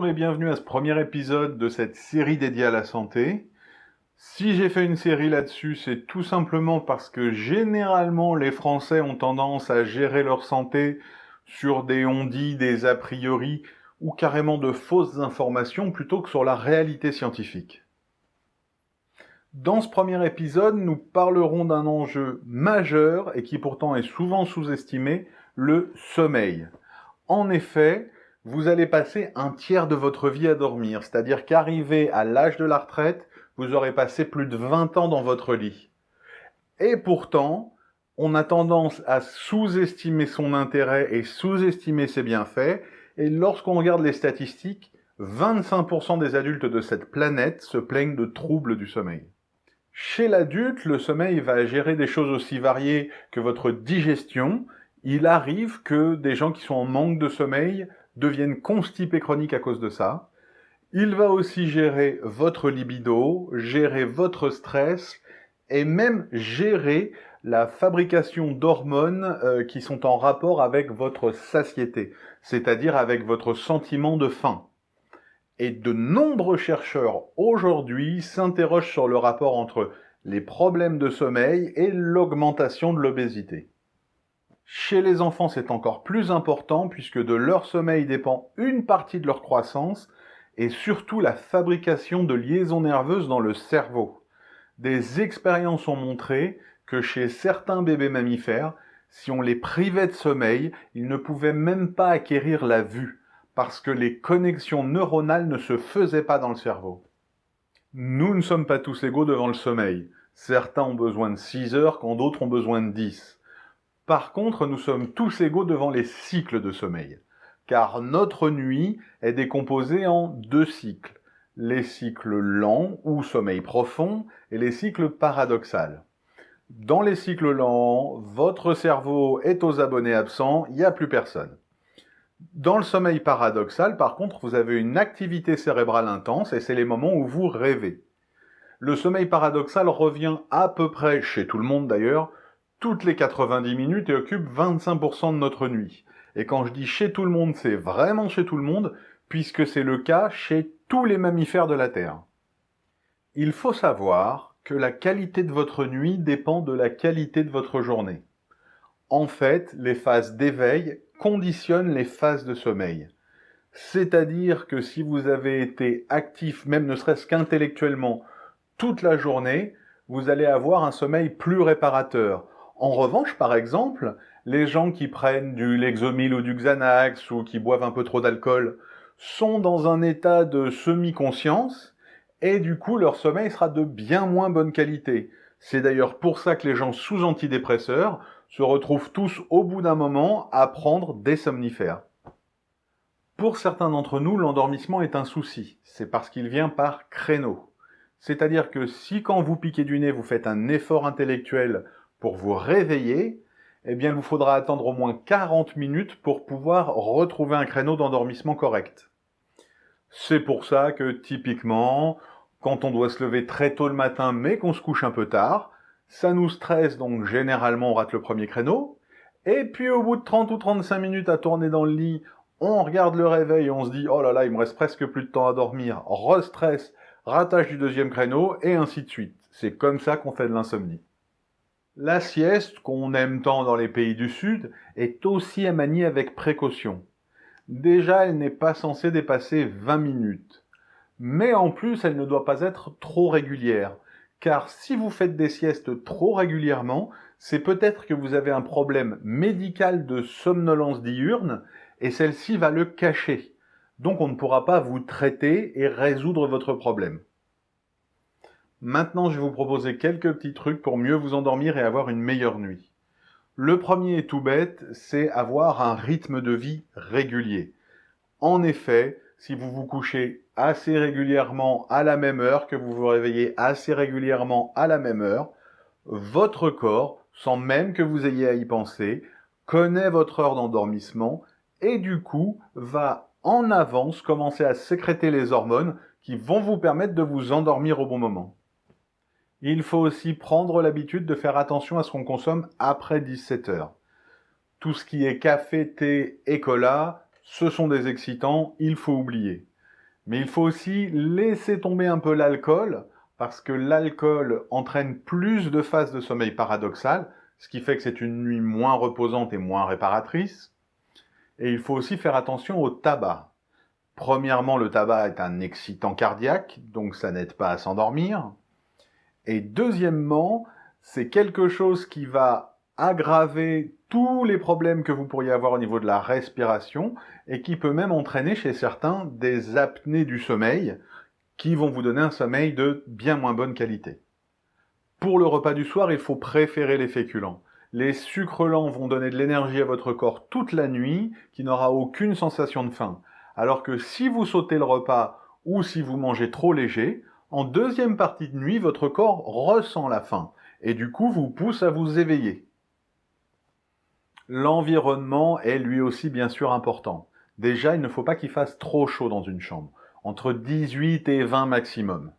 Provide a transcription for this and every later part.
Bonjour et bienvenue à ce premier épisode de cette série dédiée à la santé. Si j'ai fait une série là-dessus, c'est tout simplement parce que généralement les Français ont tendance à gérer leur santé sur des on-dit, des a priori ou carrément de fausses informations plutôt que sur la réalité scientifique. Dans ce premier épisode, nous parlerons d'un enjeu majeur et qui pourtant est souvent sous-estimé, le sommeil. En effet, vous allez passer un tiers de votre vie à dormir, c'est-à-dire qu'arrivé à l'âge de la retraite, vous aurez passé plus de 20 ans dans votre lit. Et pourtant, on a tendance à sous-estimer son intérêt et sous-estimer ses bienfaits, et lorsqu'on regarde les statistiques, 25% des adultes de cette planète se plaignent de troubles du sommeil. Chez l'adulte, le sommeil va gérer des choses aussi variées que votre digestion. Il arrive que des gens qui sont en manque de sommeil deviennent constipés chroniques à cause de ça. Il va aussi gérer votre libido, gérer votre stress et même gérer la fabrication d'hormones qui sont en rapport avec votre satiété, c'est-à-dire avec votre sentiment de faim. Et de nombreux chercheurs aujourd'hui s'interrogent sur le rapport entre les problèmes de sommeil et l'augmentation de l'obésité. Chez les enfants, c'est encore plus important puisque de leur sommeil dépend une partie de leur croissance et surtout la fabrication de liaisons nerveuses dans le cerveau. Des expériences ont montré que chez certains bébés mammifères, si on les privait de sommeil, ils ne pouvaient même pas acquérir la vue, parce que les connexions neuronales ne se faisaient pas dans le cerveau. Nous ne sommes pas tous égaux devant le sommeil. Certains ont besoin de 6 heures quand d'autres ont besoin de 10. Par contre, nous sommes tous égaux devant les cycles de sommeil, car notre nuit est décomposée en 2 cycles. Les cycles lents ou sommeil profond et les cycles paradoxaux. Dans les cycles lents, votre cerveau est aux abonnés absents, il n'y a plus personne. Dans le sommeil paradoxal, par contre, vous avez une activité cérébrale intense et c'est les moments où vous rêvez. Le sommeil paradoxal revient à peu près, chez tout le monde d'ailleurs, toutes les 90 minutes et occupe 25% de notre nuit. Et quand je dis chez tout le monde, c'est vraiment chez tout le monde, puisque c'est le cas chez tous les mammifères de la Terre. Il faut savoir que la qualité de votre nuit dépend de la qualité de votre journée. En fait, les phases d'éveil conditionnent les phases de sommeil. C'est-à-dire que si vous avez été actif, même ne serait-ce qu'intellectuellement, toute la journée, vous allez avoir un sommeil plus réparateur. En revanche, par exemple, les gens qui prennent du Lexomil ou du Xanax ou qui boivent un peu trop d'alcool sont dans un état de semi-conscience et du coup leur sommeil sera de bien moins bonne qualité. C'est d'ailleurs pour ça que les gens sous antidépresseurs se retrouvent tous au bout d'un moment à prendre des somnifères. Pour certains d'entre nous, l'endormissement est un souci. C'est parce qu'il vient par créneau. C'est-à-dire que si quand vous piquez du nez, vous faites un effort intellectuel pour vous réveiller, eh bien il vous faudra attendre au moins 40 minutes pour pouvoir retrouver un créneau d'endormissement correct. C'est pour ça que typiquement, quand on doit se lever très tôt le matin mais qu'on se couche un peu tard, ça nous stresse, donc généralement on rate le premier créneau, et puis au bout de 30 ou 35 minutes à tourner dans le lit, on regarde le réveil et on se dit « Oh là là, il me reste presque plus de temps à dormir », re-stress, ratage du deuxième créneau, et ainsi de suite. C'est comme ça qu'on fait de l'insomnie. La sieste, qu'on aime tant dans les pays du Sud, est aussi à manier avec précaution. Déjà, elle n'est pas censée dépasser 20 minutes. Mais en plus, elle ne doit pas être trop régulière. Car si vous faites des siestes trop régulièrement, c'est peut-être que vous avez un problème médical de somnolence diurne et celle-ci va le cacher. Donc on ne pourra pas vous traiter et résoudre votre problème. Maintenant, je vais vous proposer quelques petits trucs pour mieux vous endormir et avoir une meilleure nuit. Le premier est tout bête, c'est avoir un rythme de vie régulier. En effet, si vous vous couchez assez régulièrement à la même heure, que vous vous réveillez assez régulièrement à la même heure, votre corps, sans même que vous ayez à y penser, connaît votre heure d'endormissement et du coup va en avance commencer à sécréter les hormones qui vont vous permettre de vous endormir au bon moment. Il faut aussi prendre l'habitude de faire attention à ce qu'on consomme après 17 heures. Tout ce qui est café, thé et cola, ce sont des excitants, il faut oublier. Mais il faut aussi laisser tomber un peu l'alcool, parce que l'alcool entraîne plus de phases de sommeil paradoxal, ce qui fait que c'est une nuit moins reposante et moins réparatrice. Et il faut aussi faire attention au tabac. Premièrement, le tabac est un excitant cardiaque, donc ça n'aide pas à s'endormir. Et deuxièmement, c'est quelque chose qui va aggraver tous les problèmes que vous pourriez avoir au niveau de la respiration et qui peut même entraîner chez certains des apnées du sommeil qui vont vous donner un sommeil de bien moins bonne qualité. Pour le repas du soir, il faut préférer les féculents. Les sucres lents vont donner de l'énergie à votre corps toute la nuit, qui n'aura aucune sensation de faim. Alors que si vous sautez le repas ou si vous mangez trop léger, en deuxième partie de nuit, votre corps ressent la faim et du coup vous pousse à vous éveiller. L'environnement est lui aussi bien sûr important. Déjà, il ne faut pas qu'il fasse trop chaud dans une chambre, entre 18 et 20 maximum.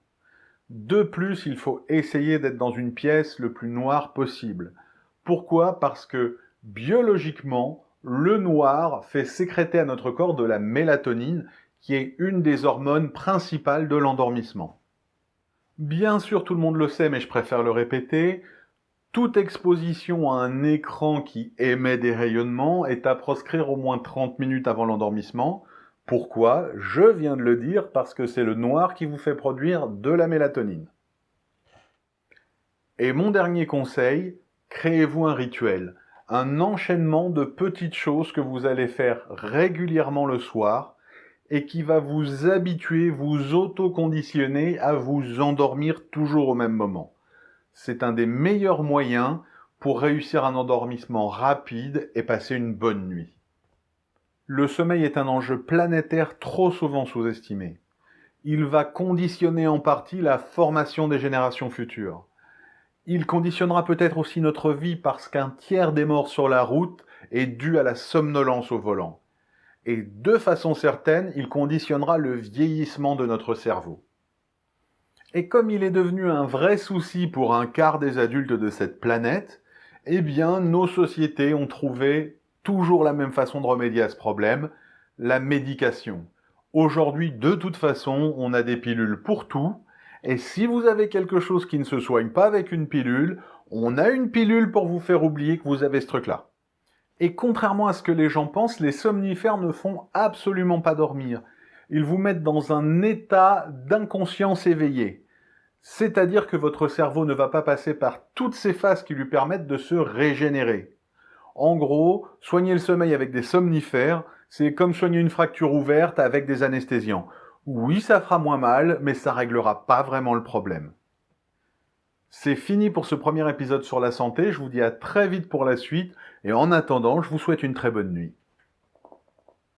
De plus, il faut essayer d'être dans une pièce le plus noire possible. Pourquoi ? Parce que biologiquement, le noir fait sécréter à notre corps de la mélatonine, qui est une des hormones principales de l'endormissement. Bien sûr, tout le monde le sait, mais je préfère le répéter, toute exposition à un écran qui émet des rayonnements est à proscrire au moins 30 minutes avant l'endormissement. Pourquoi ? Je viens de le dire, parce que c'est le noir qui vous fait produire de la mélatonine. Et mon dernier conseil, créez-vous un rituel, un enchaînement de petites choses que vous allez faire régulièrement le soir et qui va vous habituer, vous auto-conditionner à vous endormir toujours au même moment. C'est un des meilleurs moyens pour réussir un endormissement rapide et passer une bonne nuit. Le sommeil est un enjeu planétaire trop souvent sous-estimé. Il va conditionner en partie la formation des générations futures. Il conditionnera peut-être aussi notre vie parce qu'un tiers des morts sur la route est dû à la somnolence au volant. Et de façon certaine, il conditionnera le vieillissement de notre cerveau. Et comme il est devenu un vrai souci pour un quart des adultes de cette planète, eh bien, nos sociétés ont trouvé toujours la même façon de remédier à ce problème, la médication. Aujourd'hui, de toute façon, on a des pilules pour tout, et si vous avez quelque chose qui ne se soigne pas avec une pilule, on a une pilule pour vous faire oublier que vous avez ce truc-là. Et contrairement à ce que les gens pensent, les somnifères ne font absolument pas dormir. Ils vous mettent dans un état d'inconscience éveillée. C'est-à-dire que votre cerveau ne va pas passer par toutes ces phases qui lui permettent de se régénérer. En gros, soigner le sommeil avec des somnifères, c'est comme soigner une fracture ouverte avec des anesthésiants. Oui, ça fera moins mal, mais ça réglera pas vraiment le problème. C'est fini pour ce premier épisode sur la santé, je vous dis à très vite pour la suite, et en attendant, je vous souhaite une très bonne nuit.